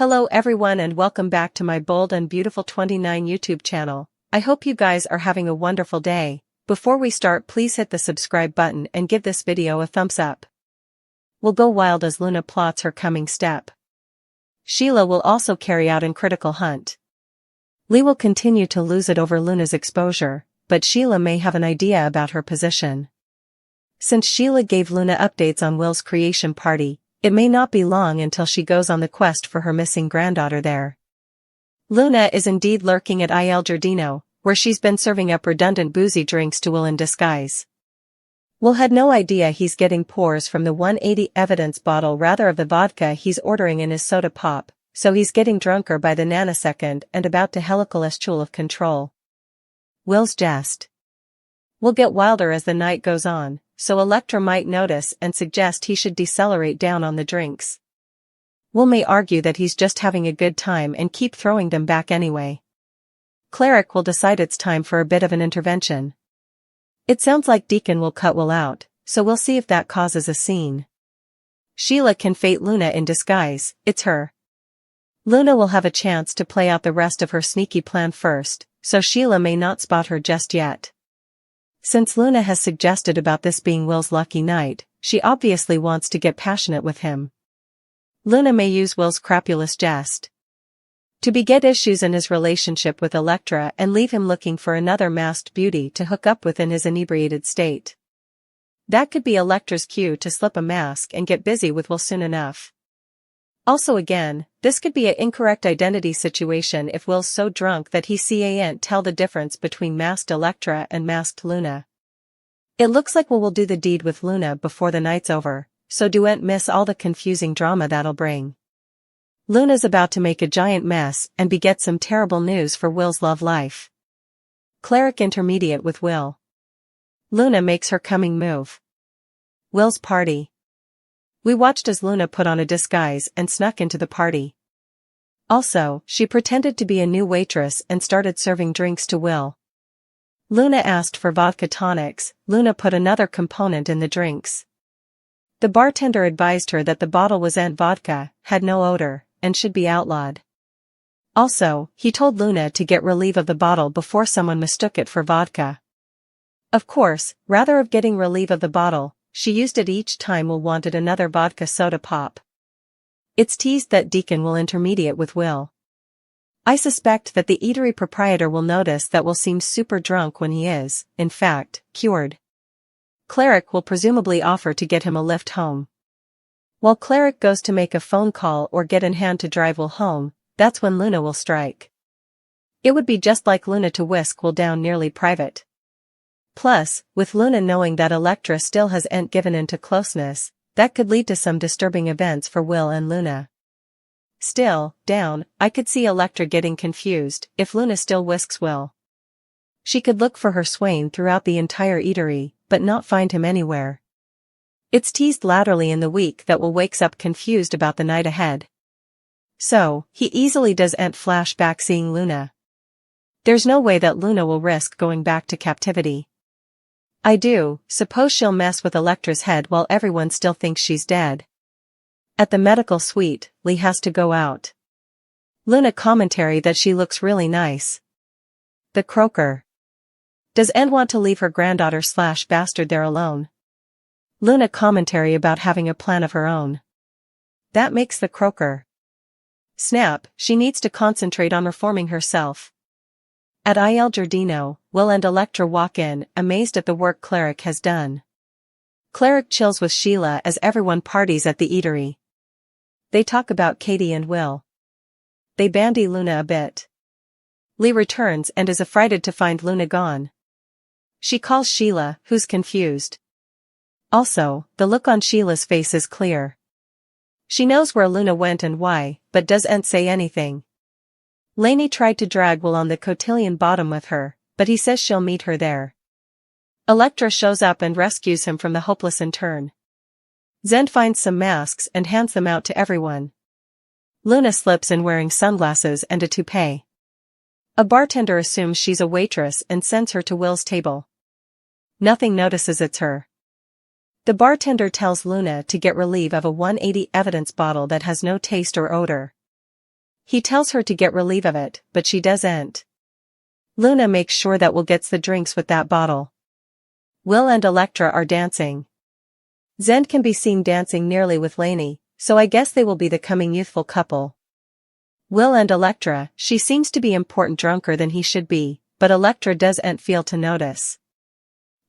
Hello everyone and welcome back to my Bold and Beautiful 29 YouTube channel. I hope you guys are having a wonderful day. Before we start, please hit the subscribe button and give this video a thumbs up. We'll go wild as Luna plots her coming step. Sheila will also carry out a critical hunt. Lee will continue to lose it over Luna's exposure, but Sheila may have an idea about her position. Since Sheila gave Luna updates on Will's creation party, it may not be long until she goes on the quest for her missing granddaughter there. Luna is indeed lurking at Il Giardino, where she's been serving up redundant boozy drinks to Will in disguise. Will had no idea he's getting pours from the 180 evidence bottle rather of the vodka he's ordering in his soda pop, so he's getting drunker by the nanosecond and about to helical of control. Will's jest will get wilder as the night goes on, so Electra might notice and suggest he should decelerate down on the drinks. Will may argue that he's just having a good time and keep throwing them back anyway. Cleric will decide it's time for a bit of an intervention. It sounds like Deacon will cut Will out, so we'll see if that causes a scene. Sheila can fate Luna in disguise, it's her. Luna will have a chance to play out the rest of her sneaky plan first, so Sheila may not spot her just yet. Since Luna has suggested about this being Will's lucky night, she obviously wants to get passionate with him. Luna may use Will's crapulous jest to beget issues in his relationship with Electra and leave him looking for another masked beauty to hook up with in his inebriated state. That could be Electra's cue to slip a mask and get busy with Will soon enough. Also again, this could be an incorrect identity situation if Will's so drunk that he can't tell the difference between masked Electra and masked Luna. It looks like Will do the deed with Luna before the night's over, so don't miss all the confusing drama that'll bring. Luna's about to make a giant mess and beget some terrible news for Will's love life. Cleric intermediate with Will. Luna makes her coming move. Will's party. We watched as Luna put on a disguise and snuck into the party. Also, she pretended to be a new waitress and started serving drinks to Will. Luna asked for vodka tonics, Luna put another component in the drinks. The bartender advised her that the bottle was vodka, had no odor, and should be outlawed. Also, he told Luna to get relief of the bottle before someone mistook it for vodka. Of course, rather of getting relief of the bottle, she used it each time Will wanted another vodka soda pop. It's teased that Deacon will intermediate with Will. I suspect that the eatery proprietor will notice that Will seems super drunk when he is, in fact, cured. Cleric will presumably offer to get him a lift home. While Cleric goes to make a phone call or get in hand to drive Will home, that's when Luna will strike. It would be just like Luna to whisk Will down nearly private. Plus, with Luna knowing that Electra still hasn't given in to closeness, that could lead to some disturbing events for Will and Luna. Still, I could see Electra getting confused if Luna still whisks Will. She could look for her swain throughout the entire eatery, but not find him anywhere. It's teased laterally in the week that Will wakes up confused about the night ahead. So, he easily doesn't flash back seeing Luna. There's no way that Luna will risk going back to captivity. I do suppose she'll mess with Electra's head while everyone still thinks she's dead. At the medical suite, Lee has to go out. Luna commentary that she looks really nice. The croaker. Does Anne want to leave her granddaughter/bastard there alone? Luna commentary about having a plan of her own. That makes the croaker snap, she needs to concentrate on reforming herself. At Il Giardino, Will and Electra walk in, amazed at the work Cleric has done. Cleric chills with Sheila as everyone parties at the eatery. They talk about Katie and Will. They bandy Luna a bit. Lee returns and is affrighted to find Luna gone. She calls Sheila, who's confused. Also, the look on Sheila's face is clear. She knows where Luna went and why, but doesn't say anything. Lainey tried to drag Will on the cotillion bottom with her, but he says she'll meet her there. Electra shows up and rescues him from the hopeless intern. Zen finds some masks and hands them out to everyone. Luna slips in wearing sunglasses and a toupee. A bartender assumes she's a waitress and sends her to Will's table. Nothing notices it's her. The bartender tells Luna to get relief of a 180 evidence bottle that has no taste or odor. He tells her to get relief of it, but she doesn't. Luna makes sure that Will gets the drinks with that bottle. Will and Electra are dancing. Zend can be seen dancing nearly with Lainey, so I guess they will be the coming youthful couple. Will and Electra, she seems to be important drunker than he should be, but Electra doesn't feel to notice.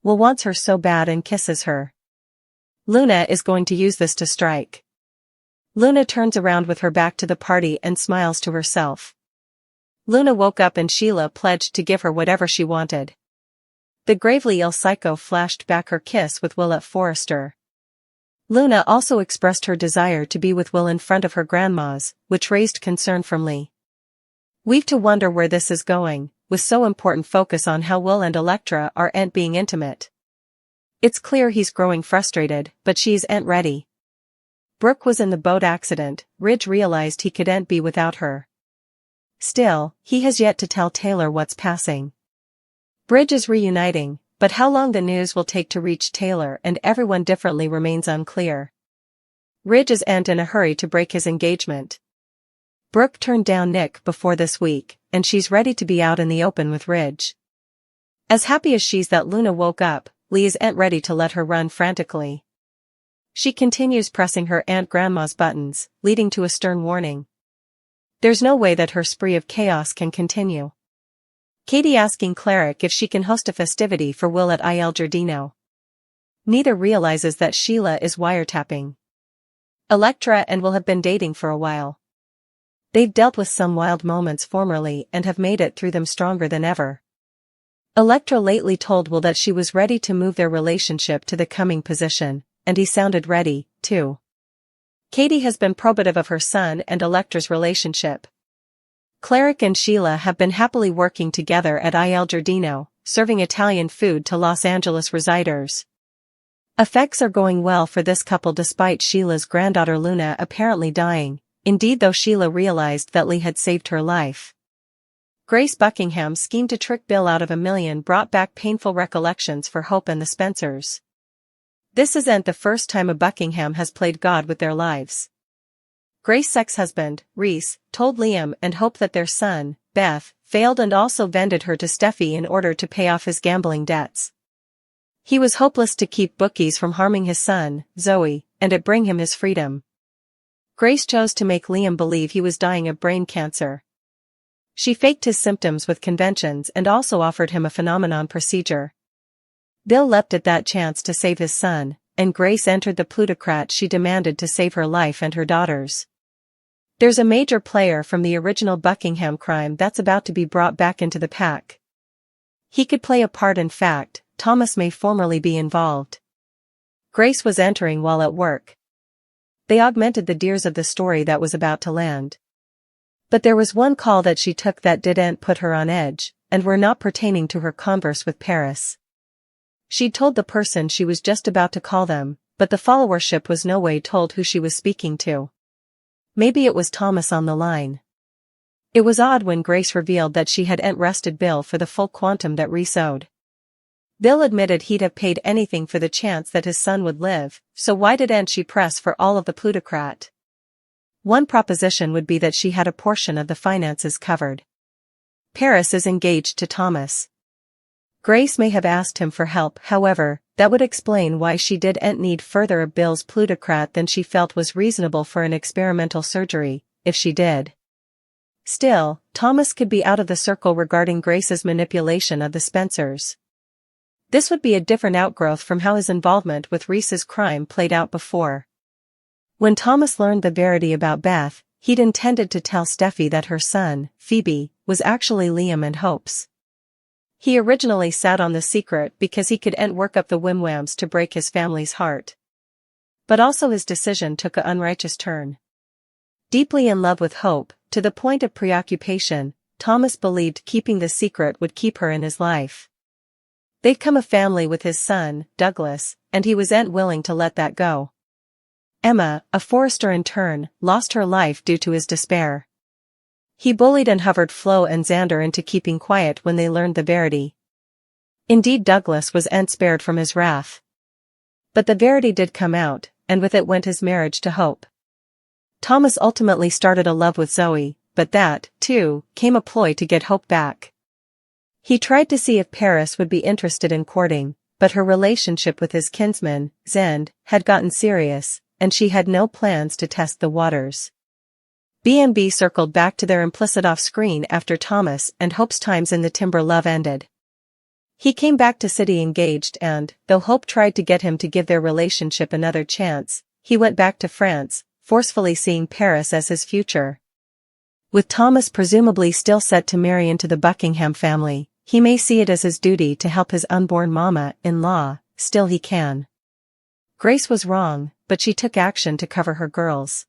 Will wants her so bad and kisses her. Luna is going to use this to strike. Luna turns around with her back to the party and smiles to herself. Luna woke up and Sheila pledged to give her whatever she wanted. The gravely ill psycho flashed back her kiss with Will at Forrester. Luna also expressed her desire to be with Will in front of her grandma's, which raised concern from Lee. We've to wonder where this is going, with so important focus on how Will and Electra aren't being intimate. It's clear he's growing frustrated, but she's ain't ready. Brooke was in the boat accident, Ridge realized he couldn't be without her. Still, he has yet to tell Taylor what's passing. Bridge is reuniting, but how long the news will take to reach Taylor and everyone differently remains unclear. Ridge isn't in a hurry to break his engagement. Brooke turned down Nick before this week, and she's ready to be out in the open with Ridge. As happy as she's that Luna woke up, Lee isn't ready to let her run frantically. She continues pressing her Aunt Grandma's buttons, leading to a stern warning. There's no way that her spree of chaos can continue. Katie asking Cleric if she can host a festivity for Will at Il Giardino. Neither realizes that Sheila is wiretapping. Electra and Will have been dating for a while. They've dealt with some wild moments formerly and have made it through them stronger than ever. Electra lately told Will that she was ready to move their relationship to the coming position, and he sounded ready, too. Katie has been probative of her son and Electra's relationship. Cleric and Sheila have been happily working together at Il Giardino, serving Italian food to Los Angeles residers. Effects are going well for this couple despite Sheila's granddaughter Luna apparently dying, indeed though Sheila realized that Lee had saved her life. Grace Buckingham's scheme to trick Bill out of $1 million brought back painful recollections for Hope and the Spencers. This isn't the first time a Buckingham has played God with their lives. Grace's ex-husband, Reese, told Liam and Hope that their son, Beth, failed and also vended her to Steffi in order to pay off his gambling debts. He was hopeless to keep bookies from harming his son, Zoe, and it bring him his freedom. Grace chose to make Liam believe he was dying of brain cancer. She faked his symptoms with conventions and also offered him a phenomenon procedure. Bill leapt at that chance to save his son, and Grace entered the plutocrat she demanded to save her life and her daughter's. There's a major player from the original Buckingham crime that's about to be brought back into the pack. He could play a part. In fact, Thomas may formally be involved. Grace was entering while at work. They augmented the deers of the story that was about to land. But there was one call that she took that didn't put her on edge, and were not pertaining to her converse with Paris. She'd told the person she was just about to call them, but the followership was no way told who she was speaking to. Maybe it was Thomas on the line. It was odd when Grace revealed that she hadn't arrested Bill for the full quantum that Reese owed. Bill admitted he'd have paid anything for the chance that his son would live, so why didn't she press for all of the plutocrat? One proposition would be that she had a portion of the finances covered. Paris is engaged to Thomas. Grace may have asked him for help, however, that would explain why she didn't need further of Bill's plutocrat than she felt was reasonable for an experimental surgery, if she did. Still, Thomas could be out of the circle regarding Grace's manipulation of the Spencers. This would be a different outgrowth from how his involvement with Reese's crime played out before. When Thomas learned the verity about Beth, he'd intended to tell Steffi that her son, Phoebe, was actually Liam and Hope's. He originally sat on the secret because he couldn't work up the wimwams to break his family's heart. But also his decision took an unrighteous turn. Deeply in love with Hope, to the point of preoccupation, Thomas believed keeping the secret would keep her in his life. They'd come a family with his son, Douglas, and he wasn't willing to let that go. Emma, a Forrester in turn, lost her life due to his despair. He bullied and hovered Flo and Xander into keeping quiet when they learned the verity. Indeed, Douglas wasn't spared from his wrath. But the verity did come out, and with it went his marriage to Hope. Thomas ultimately started a love with Zoe, but that, too, came a ploy to get Hope back. He tried to see if Paris would be interested in courting, but her relationship with his kinsman, Zend, had gotten serious, and she had no plans to test the waters. B&B circled back to their implicit off-screen after Thomas and Hope's times in the Timber love ended. He came back to city engaged and, though Hope tried to get him to give their relationship another chance, he went back to France, forcefully seeing Paris as his future. With Thomas presumably still set to marry into the Buckingham family, he may see it as his duty to help his unborn mama-in-law, still he can. Grace was wrong, but she took action to cover her girls.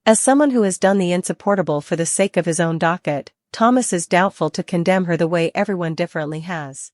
As someone who has done the insupportable for the sake of his own docket, Thomas is doubtful to condemn her the way everyone differently has.